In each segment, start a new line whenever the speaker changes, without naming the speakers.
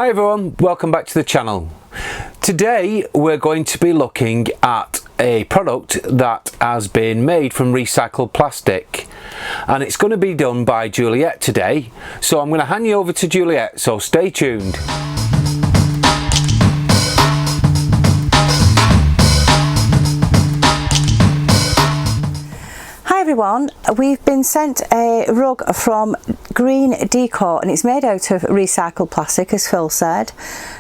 Hi everyone, welcome back to the channel. Today we're going to be looking at a product that has been made from recycled plastic, and it's going to be done by Juliet today, so I'm going to hand you over to Juliet, so stay tuned.
Hi everyone, we've been sent a rug from Decore and it's made out of recycled plastic, as Phil said.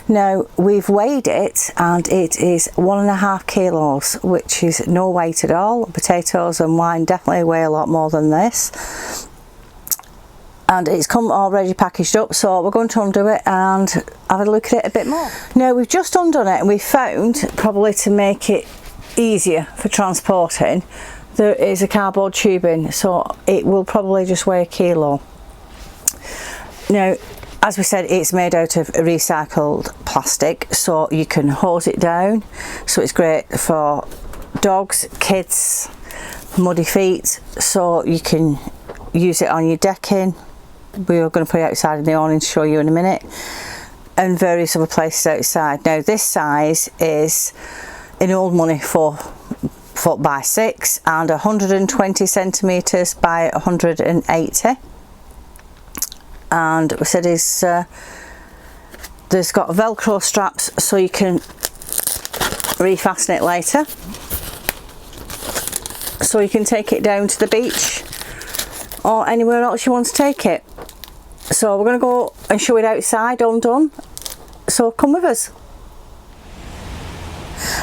Now we've weighed it and it is 1.5 kilos, which is no weight at all. Potatoes and wine definitely weigh a lot more than this. And it's come already packaged up, so we're going to undo it and have a look at it a bit more. Now we've just undone it and we found, probably to make it easier for transporting, there is a cardboard tubing, so it will probably just weigh 1 kilo. Now, as we said, it's made out of recycled plastic, so you can hose it down, so it's great for dogs, kids, muddy feet, so you can use it on your decking. We're going to put it outside in the awning to show you in a minute, and various other places outside. Now this size is, in old money, 4 foot by 6 and 120 centimeters by 180, and we said is there's got velcro straps so you can refasten it later, so you can take it down to the beach or anywhere else you want to take it. So we're going to go and show it outside undone, so come with us.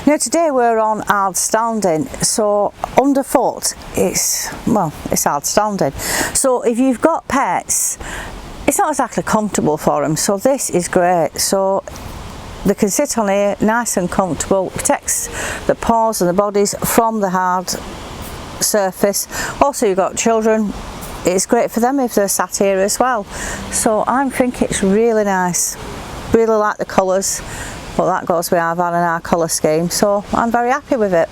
Now today we're on hard standing, so underfoot it's hard standing. So if you've got pets, it's not exactly comfortable for them, so this is great. So they can sit on here nice and comfortable, protects the paws and the bodies from the hard surface. Also you've got children, it's great for them if they're sat here as well. So I think it's really nice, really like the colours. But that goes with our van and our colour scheme, so I'm very happy with it.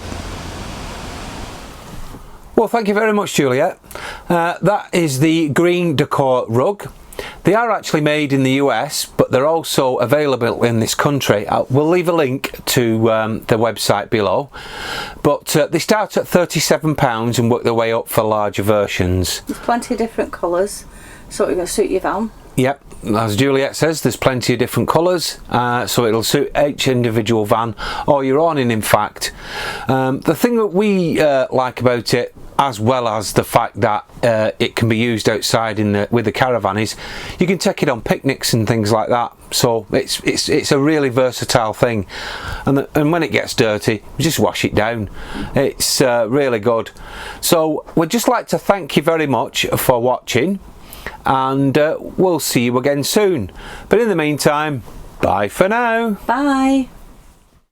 Well, thank you very much, Juliet. That is the green Decore rug. They are actually made in the US, but they're also available in this country. We'll leave a link to the website below. But they start at £37 and work their way up for larger versions.
There's plenty of different colours, so it's going to suit your van.
Yep, as Juliet says, there's plenty of different colours, so it'll suit each individual van or your awning, in fact. The thing that we like about it, as well as the fact that it can be used outside with the caravan, is you can take it on picnics and things like that. So it's a really versatile thing, and when it gets dirty, you just wash it down. It's really good. So we'd just like to thank you very much for watching, and we'll see you again soon. But in the meantime, bye for now.
Bye.